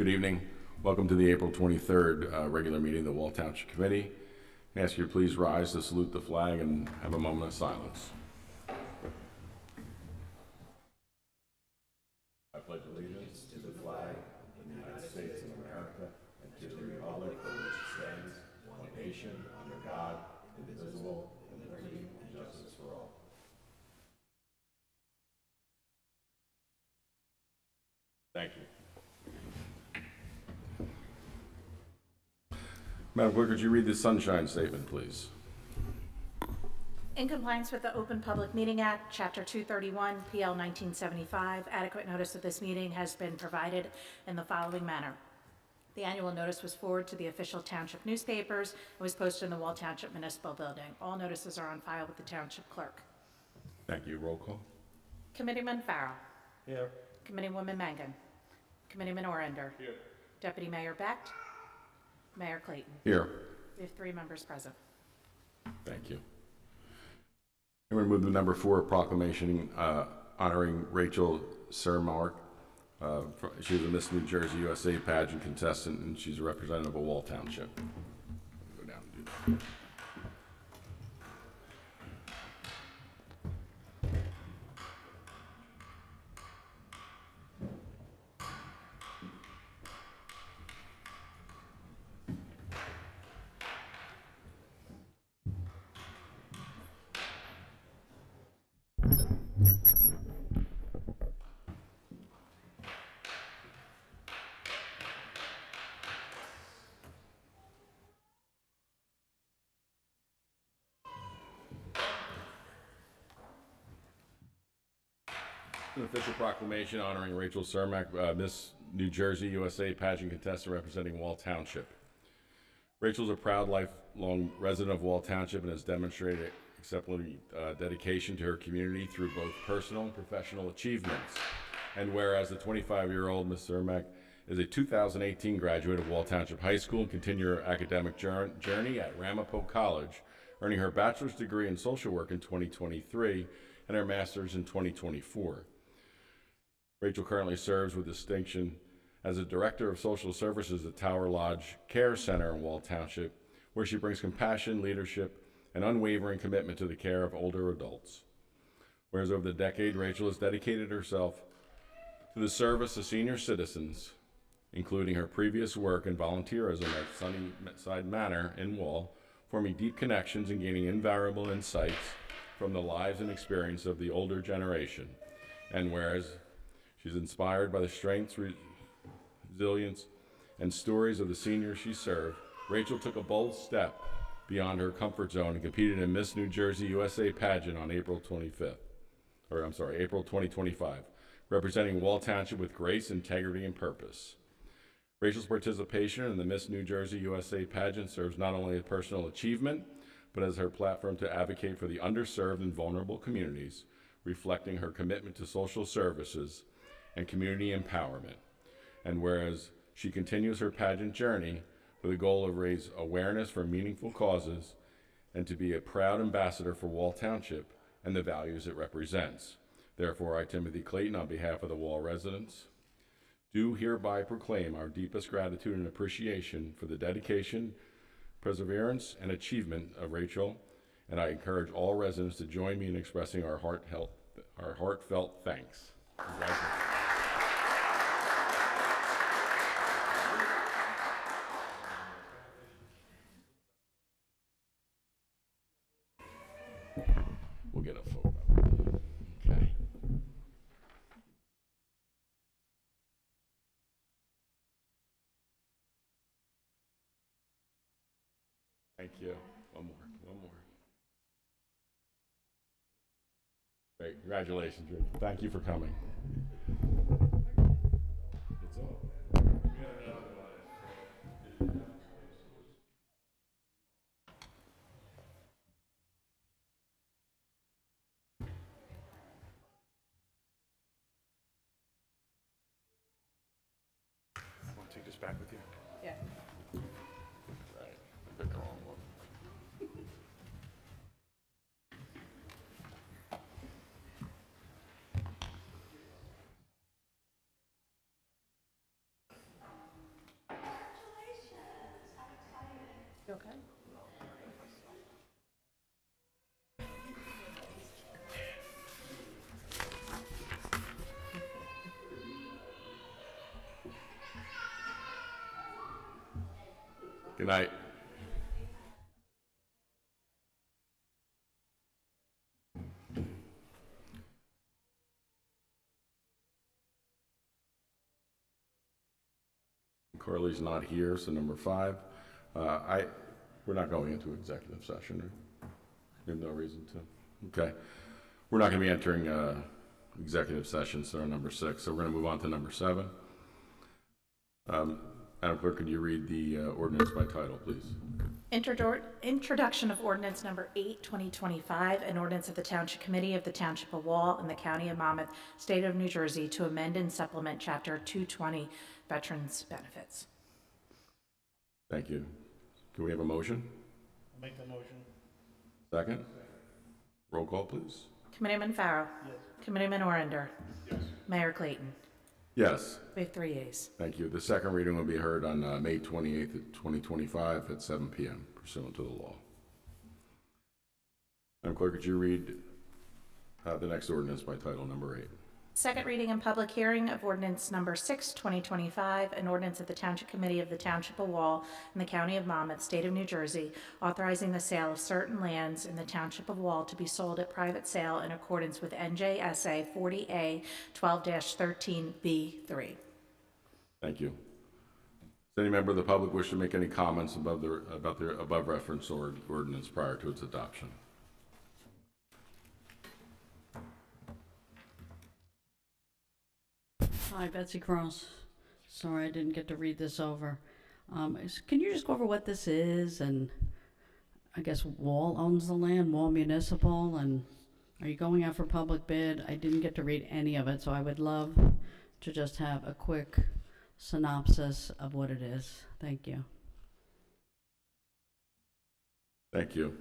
Good evening. Welcome to the April 23rd regular meeting of the Wall Township Committee. I ask you to please rise to salute the flag and have a moment of silence. I pledge allegiance to the flag of the United States of America and to the republic for which it stands, one nation, under God, indivisible, with liberty and justice for all. Thank you. Madam Clerk, could you read the Sunshine Statement, please? In compliance with the Open Public Meeting Act, Chapter 231, PL 1975, adequate notice of this meeting has been provided in the following manner. The annual notice was forwarded to the official township newspapers and was posted in the Wall Township Municipal Building. All notices are on file with the Township Clerk. Thank you. Roll call. Committeeman Farrell. Here. Committeewoman Mangan. Committeeman Orender. Here. Deputy Mayor Becht. Mayor Clayton. Here. We have 3 members present. Thank you. I'm going to move to number 4, proclamation honoring Rachel Sermark. She was a Miss New Jersey USA pageant contestant, and she's a representative of Wall Township. Go down and do that. An official proclamation honoring Rachel Sermark, Miss New Jersey USA pageant contestant representing Wall Township. Rachel's a proud lifelong resident of Wall Township and has demonstrated exemplary dedication to her community through both personal and professional achievements. And whereas the 25-year-old Miss Sermark is a 2018 graduate of Wall Township High School and continued her academic journey at Ramapo College, earning her bachelor's degree in social work in 2023 and her master's in 2024. Rachel currently serves with distinction as a Director of Social Services at Tower Lodge Care Center in Wall Township, where she brings compassion, leadership, and unwavering commitment to the care of older adults. Whereas over the decade, Rachel has dedicated herself to the service of senior citizens, including her previous work and volunteerism at Sunnyside Manor in Wall, forming deep connections and gaining invaluable insights from the lives and experience of the older generation. And whereas she's inspired by the strengths, resilience, and stories of the seniors she served, Rachel took a bold step beyond her comfort zone and competed in Miss New Jersey USA pageant on April 2025, representing Wall Township with grace, integrity, and purpose. Rachel's participation in the Miss New Jersey USA pageant serves not only a personal achievement, but as her platform to advocate for the underserved and vulnerable communities, reflecting her commitment to social services and community empowerment. And whereas she continues her pageant journey with a goal of raise awareness for meaningful causes and to be a proud ambassador for Wall Township and the values it represents. Therefore, I, Timothy Clayton, on behalf of the Wall residents, do hereby proclaim our deepest gratitude and appreciation for the dedication, perseverance, and achievement of Rachel, and I encourage all residents to join me in expressing our heartfelt thanks. Congratulations. We'll get a photo. Okay. Thank you. One more. Great. Congratulations, Rachel. Thank you for coming. It's all. Want to take this back with you? Yeah. Right. Pick the wrong one. You okay? Good night. Carly's not here, so number 5. We're not going into executive session, right? We have no reason to. Okay. We're not going to be entering executive session, so number 6. So we're going to move on to number 7. Madam Clerk, could you read the ordinance by title, please? Introduction of ordinance number 8, 2025, an ordinance of the Township Committee of the Township of Wall in the County of Monmouth, State of New Jersey, to amend and supplement Chapter 220 Veterans Benefits. Thank you. Can we have a motion? I'll make the motion. Second? Roll call, please. Committeeman Farrow. Yes. Committeeman Orinder. Yes. Mayor Clayton. Yes. We have 3 yeas. Thank you. The second reading will be heard on May 28th, 2025 at 7 p.m. pursuant to the law. Madam Clerk, could you read the next ordinance by title, number 8? Second reading and public hearing of ordinance number 6, 2025, an ordinance of the Township Committee of the Township of Wall in the County of Monmouth, State of New Jersey, authorizing the sale of certain lands in the Township of Wall to be sold at private sale in accordance with NJSA 40A 12-13B3. Thank you. Does any member of the public wish to make any comments about the above referenced ordinance prior to its adoption? Hi, Betsy Cross. Sorry I didn't get to read this over. Can you just go over what this is? And I guess Wall owns the land, Wall Municipal, and are you going out for public bid? I didn't get to read any of it, so I would love to just have a quick synopsis of what it is. Thank you. Thank you.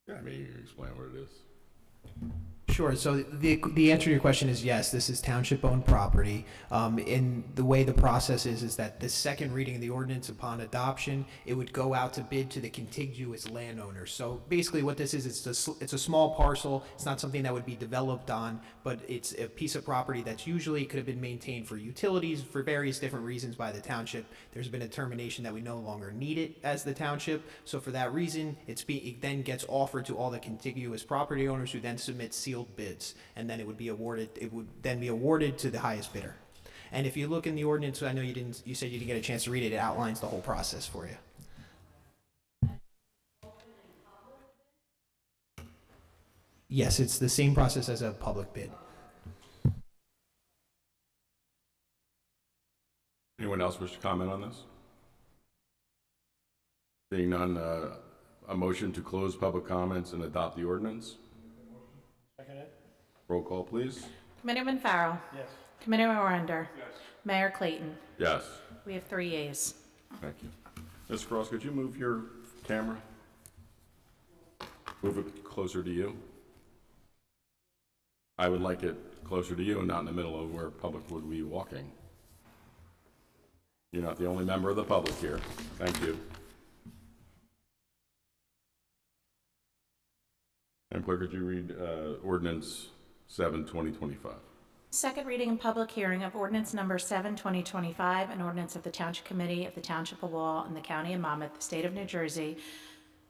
Yeah, I mean, you can explain what it is. Sure. So the answer to your question is yes. This is township-owned property. And the way the process is that the second reading of the ordinance upon adoption, it would go out to bid to the contiguous landowners. So basically, what this is, it's a small parcel. It's not something that would be developed on, but it's a piece of property that's usually could have been maintained for utilities for various different reasons by the township. There's been a determination that we no longer need it as the township. So for that reason, it then gets offered to all the contiguous property owners who then submit sealed bids, and then it would then be awarded to the highest bidder. And if you look in the ordinance, I know you said you didn't get a chance to read it, it outlines the whole process for you. Yes, it's the same process as a public bid. Anyone else wish to comment on this? Seeing none, a motion to close public comments and adopt the ordinance. Second it? Roll call, please. Committeeman Farrow. Yes. Committeeman Orinder. Yes. Mayor Clayton. Yes. We have 3 yeas. Thank you. Ms. Cross, could you move your camera? Move it closer to you. I would like it closer to you and not in the middle of where public would be walking. You're not the only member of the public here. Thank you. And clerk, could you read ordinance 7, 2025? Second reading and public hearing of ordinance number 7, 2025, an ordinance of the Township Committee of the Township of Wall in the County of Monmouth, State of New Jersey,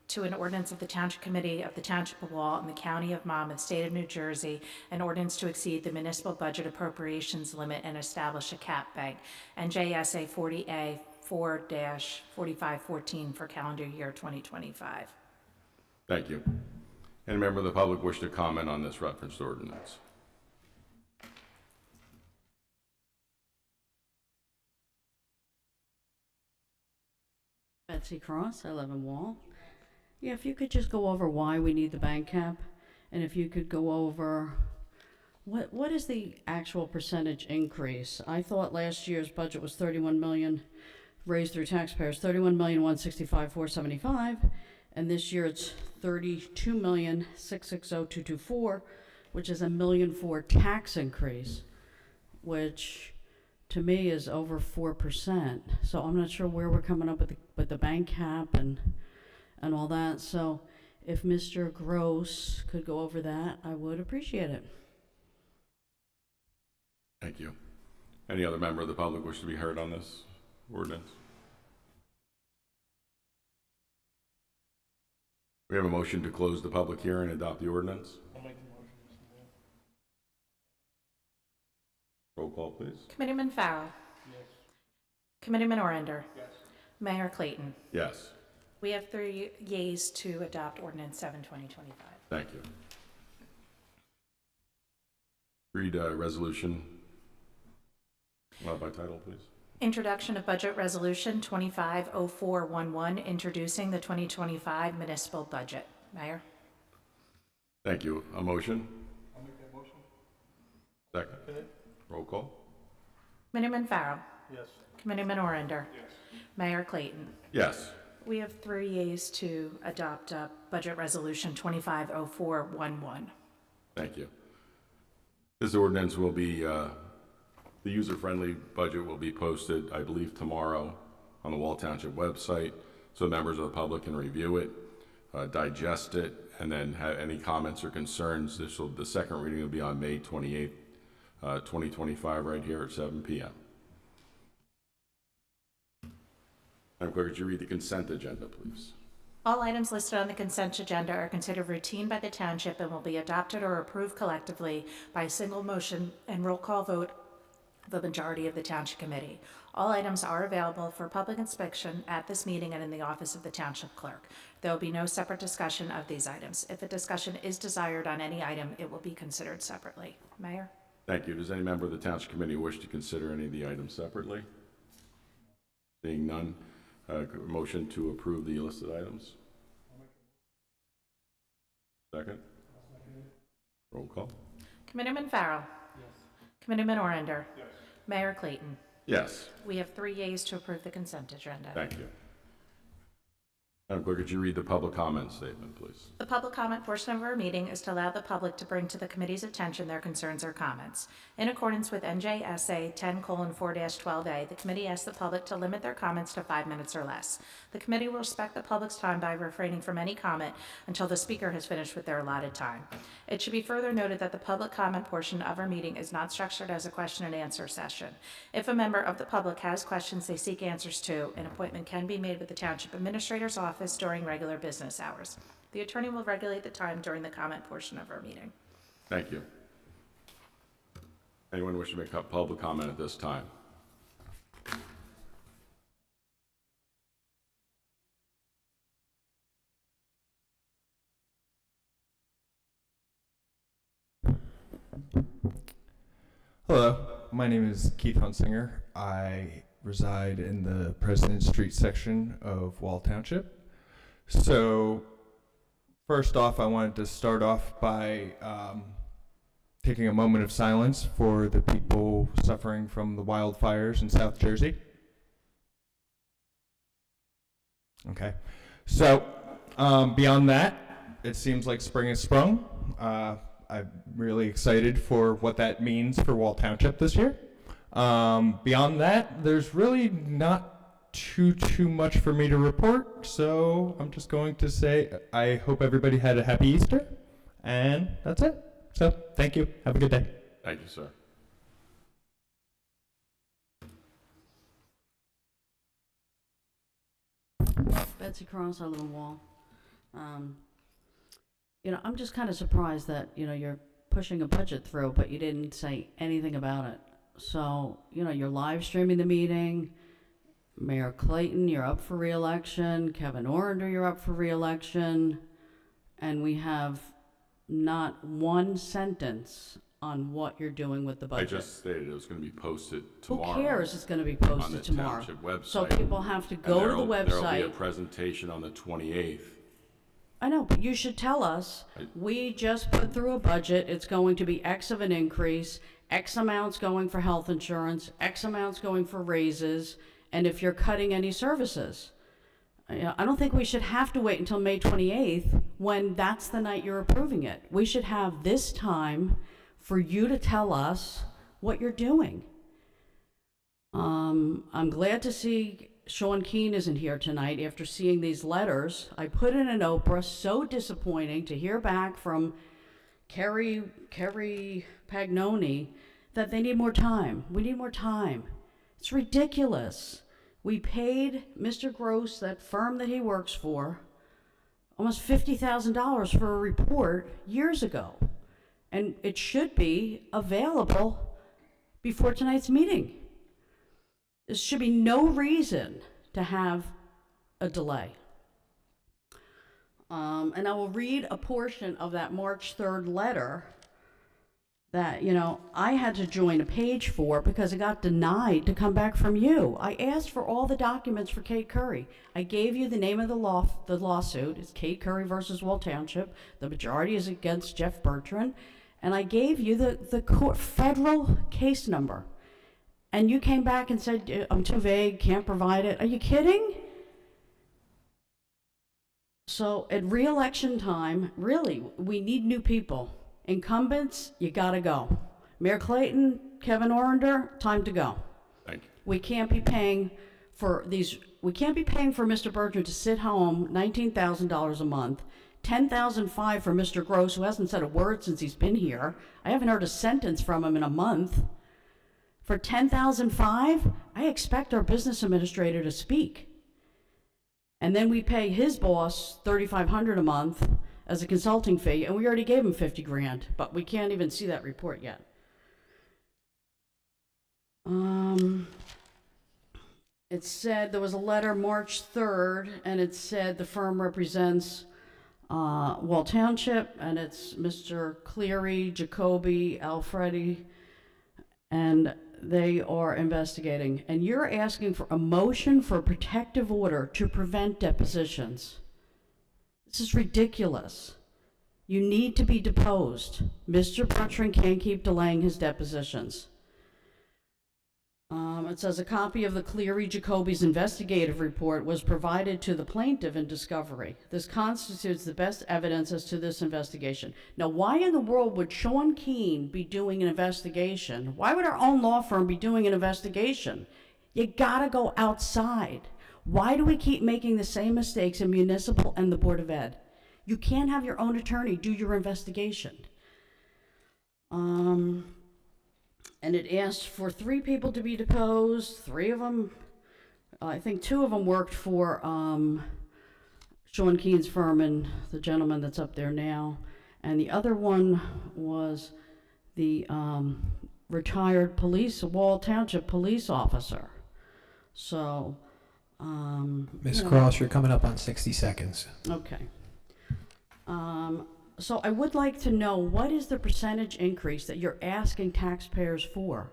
to an ordinance of the Township Committee of the Township of Wall in the County of Monmouth, State of New Jersey, an ordinance to exceed the municipal budget appropriations limit and establish a cap bank, NJSA 40A 4-4514 for calendar year 2025. Thank you. Any member of the public wish to comment on this referenced ordinance? Betsy Cross, I live in Wall. Yeah, if you could just go over why we need the bank cap, and if you could go over what is the actual percentage increase? I thought last year's budget was 31 million raised through taxpayers, 31,165,475, and this year it's 32,660,224, which is $1,000,000 tax increase, which to me is over 4%. So I'm not sure where we're coming up with the bank cap and all that. So if Mr. Gross could go over that, I would appreciate it. Thank you. Any other member of the public wish to be heard on this ordinance? We have a motion to close the public hearing and adopt the ordinance. I'll make the motion, Mr. Mayor. Roll call, please. Committeeman Farrell. Yes. Committeeman Orander. Yes. Mayor Clayton. Yes. We have 3 yeas to adopt ordinance 7/2025. Thank you. Read resolution by title, please. Introduction of Budget Resolution 250411, introducing the 2025 municipal budget. Mayor? Thank you. A motion? I'll make that motion. Second. Second. Roll call. Committeeman Farrell. Yes. Committeeman Orander. Yes. Mayor Clayton. Yes. We have 3 yeas to adopt Budget Resolution 250411. Thank you. This ordinance will be, the user-friendly budget will be posted, I believe, tomorrow on the Wall Township website, so members of the public can review it, digest it, and then have any comments or concerns. The second reading will be on May 28th, 2025, right here at 7 p.m. Madam Clerk, could you read the consent agenda, please? All items listed on the consent agenda are considered routine by the Township and will be adopted or approved collectively by a single motion and roll call vote of the majority of the Township Committee. All items are available for public inspection at this meeting and in the office of the Township Clerk. There will be no separate discussion of these items. If a discussion is desired on any item, it will be considered separately. Mayor? Thank you. Does any member of the Township Committee wish to consider any of the items separately? Seeing none, motion to approve the listed items. Second. Roll call. Committeeman Farrell. Yes. Committeeman Orander. Yes. Mayor Clayton. Yes. We have 3 yeas to approve the consent agenda. Thank you. Madam Clerk, could you read the public comment statement, please? The public comment portion of our meeting is to allow the public to bring to the committee's attention their concerns or comments. In accordance with NJSA 10:4-12A, the committee asks the public to limit their comments to 5 minutes or less. The committee will respect the public's time by refraining from any comment until the speaker has finished with their allotted time. It should be further noted that the public comment portion of our meeting is not structured as a question and answer session. If a member of the public has questions they seek answers to, an appointment can be made with the Township Administrator's office during regular business hours. The attorney will regulate the time during the comment portion of our meeting. Thank you. Anyone wish to make a public comment at this time? Hello, my name is Keith Hunsinger. I reside in the President Street section of Wall Township. So, first off, I wanted to start off by taking a moment of silence for the people suffering from the wildfires in South Jersey. Okay, so beyond that, it seems like spring has sprung. I'm really excited for what that means for Wall Township this year. Beyond that, there's really not too much for me to report, so I'm just going to say I hope everybody had a happy Easter, and that's it. So, thank you. Have a good day. Thank you, sir. Betsy Cross, I live in Wall. I'm just kind of surprised that, you're pushing a budget through, but you didn't say anything about it. So, you're live streaming the meeting. Mayor Clayton, you're up for re-election. Kevin Orander, you're up for re-election. And we have not one sentence on what you're doing with the I budget. just stated it was going to be posted tomorrow. Who cares? It's going to be on the posted tomorrow. Township website. So people have to go to the There will be a website. presentation on the 28th. I know, but you should tell us, we just put through a budget, it's going to be X of an increase, X amounts going for health insurance, X amounts going for raises, and if you're cutting any services. I don't think we should have to wait until May 28th when that's the night you're approving it. We should have this time for you to tell us what you're doing. I'm glad to see Sean Keane isn't here tonight after seeing these letters. I put in an Oprah, so disappointing to hear back from Kerry Pagnoni that they need more time. We need more time. It's ridiculous. We paid Mr. Gross, that firm that he works for, almost $50,000 for a report years ago. And it should be available before tonight's meeting. There should be no reason to have a delay. And I will read a portion of that March 3rd letter that, I had to join a page for because it got denied to come back from you. I asked for all the documents for Kate Curry. I gave you the name of the lawsuit. It's Kate Curry versus Wall Township. The majority is against Jeff Bertrand. And I gave you the court federal case number. And you came back and said, I'm too vague, can't provide it. Are you kidding? So at re-election time, really, we need new people. Incumbents, you gotta go. Mayor Clayton, Kevin Orender, time to go. Thank you. We can't be paying for Mr. Bertrand to sit home, $19,000 a month, $10,500 for Mr. Gross, who hasn't said a word since he's been here. I haven't heard a sentence from him in a month. For $10,500, I expect our business administrator to speak. And then we pay his boss $3,500 a month as a consulting fee, and we already gave him $50,000, but we can't even see that report yet. It said there was a letter March 3rd, and it said the firm represents Wall Township, and it's Mr. Cleary, Jacoby, Alfredi, and they are investigating. And you're asking for a motion for a protective order to prevent depositions. This is ridiculous. You need to be deposed. Mr. Bertrand can't keep delaying his depositions. It says a copy of the Cleary Jacoby's investigative report was provided to the plaintiff in discovery. This constitutes the best evidence as to this investigation. Now, why in the world would Sean Keane be doing an investigation? Why would our own law firm be doing an investigation? You gotta go outside. Why do we keep making the same mistakes in municipal and the Board of Ed? You can't have your own attorney do your investigation. And it asked for 3 people to be deposed. 3 of them, I think 2 of them worked for Sean Keane's firm and the gentleman that's up there now. And the other one was the retired Wall Township police officer. So, Ms. Cross, you're coming up on 60 seconds. Okay. So I would like to know, what is the percentage increase that you're asking taxpayers for?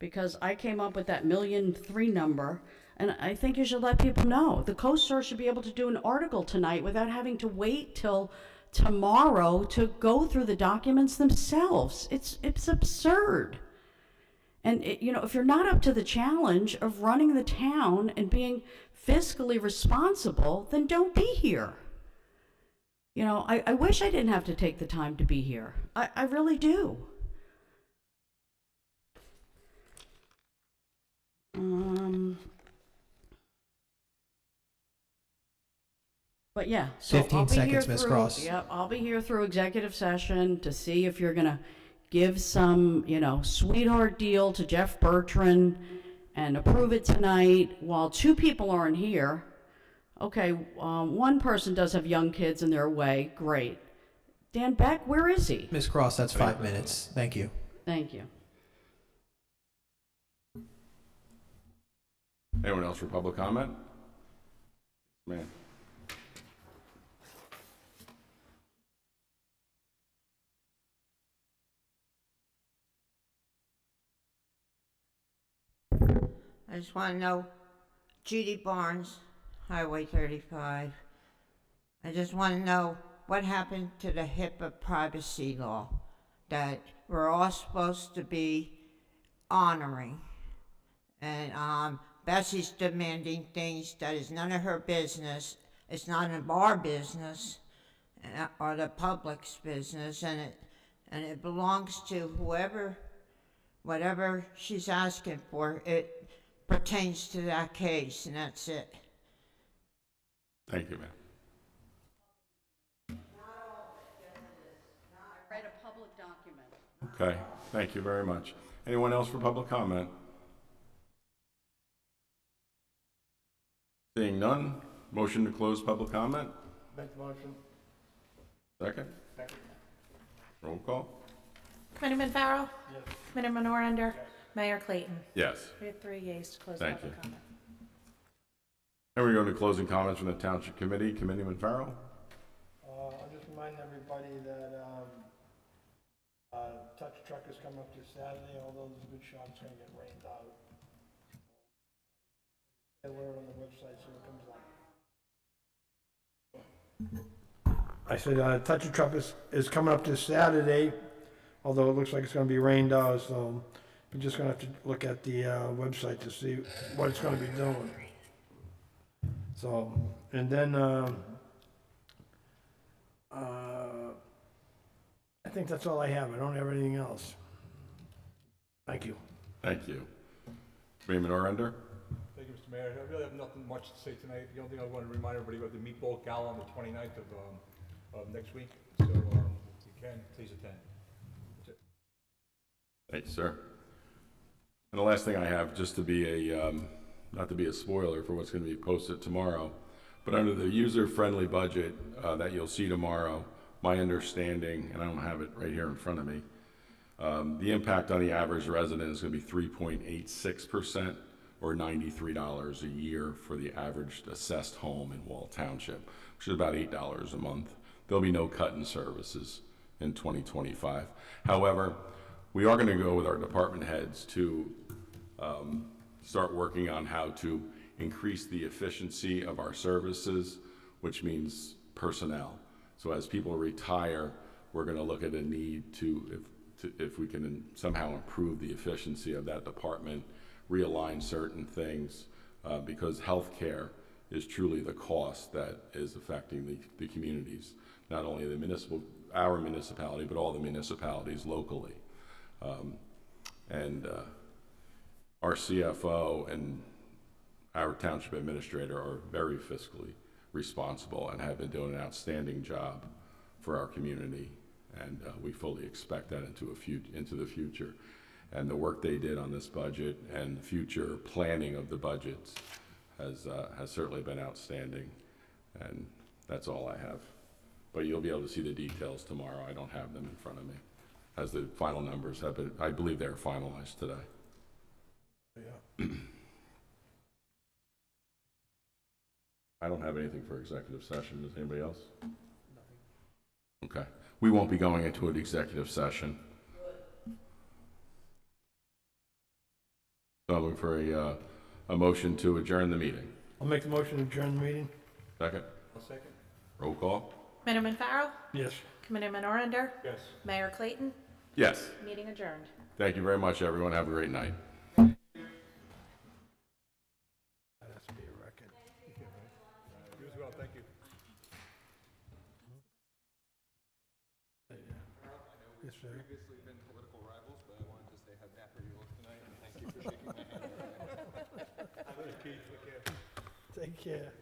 Because I came up with that $1.3 million number, and I think you should let people know. The co-star should be able to do an article tonight without having to wait till tomorrow to go through the documents themselves. It's absurd. And if you're not up to the challenge of running the town and being fiscally responsible, then don't be here. I wish I didn't have to take the time to be here. I really do. But yeah, so 15 I'll be seconds, here Ms. through, Cross. Yep, I'll be here through executive session to see if you're gonna give some, sweetheart deal to Jeff Bertrand and approve it tonight while 2 people aren't here. Okay, 1 person does have young kids and they're away. Great. Dan Beck, where is he? Ms. Cross, that's 5 minutes. Thank you. Thank you. Anyone else for public comment? Man. I just want to know, Judy Barnes, Highway 35. I just want to know what happened to the HIPAA privacy law that we're all supposed to be honoring. And Bessie's demanding things that is none of her business. It's none of our business or the public's business, and it belongs to whatever she's asking for. pertains to that case, and that's it. Thank you, ma'am. I read a public document. Okay, thank you very much. Anyone else for public comment? Seeing none, motion to close public comment? Make the motion. Second? Second. Roll call? Committeeman Farrell? Yes. Committeeman Orander? Mayor Clayton? Yes. We have 3 yeas to close Thank public you. comment. And we're going to closing comments from the Township Committee. Committeeman Farrell? I'll just remind everybody that, touch truck is coming up this Saturday, although there's a good shot it's gonna get rained out. Get word on the website so it comes out. I said, touch a truck is coming up this Saturday, although it looks like it's gonna be rained out, so we're just gonna have to look at the, website to see what it's gonna be doing. So, and then, I think that's all I have. I don't have anything else. Thank you. Thank you. Committeeman Orander? Thank you, Mr. Mayor. I really have nothing much to say tonight. The only thing I want to remind everybody about the meatball gala on the 29th of next week. So if you can, please attend. That's it. Thank you, sir. And the last thing I have, just to be a, not to be a spoiler for what's going to be posted tomorrow, but under the user-friendly budget that you'll see tomorrow, my understanding, and I don't have it right here in front of me, the impact on the average resident is going to be 3.86% or $93 a year for the average assessed home in Wall Township, which is about $8 a month. There'll be no cut in services in 2025. However, we are going to go with our department heads to start working on how to increase the efficiency of our services, which means personnel. So as people retire, we're going to look at a need to, if we can somehow improve the efficiency of that department, realign certain things, because healthcare is truly the cost that is affecting the communities, not only our municipality, but all the municipalities locally. Our CFO and our township administrator are very fiscally responsible and have been doing an outstanding job for our community, and we fully expect that into the future. And the work they did on this budget and the future planning of the budgets has certainly been outstanding, and that's all I have. But you'll be able to see the details tomorrow. I don't have them in front of me, as the final numbers have been, I believe they're finalized today. Yeah. I don't have anything for executive session. Does anybody else? Nothing. Okay. We won't be going into an executive session. So I'm looking for a motion to adjourn the meeting. I'll make the motion to adjourn the meeting. Second? I'll second. Roll call? Committeeman Farrell? Yes. Committeeman Orander? Yes. Mayor Clayton? Yes. Meeting adjourned. Thank you very much, everyone. Have a great night. That has to be a record. You as well. Thank you. Yes, sir. Previously been political rivals, but I wanted to say how dapper you look tonight, and thank you for shaking my hand. Take care.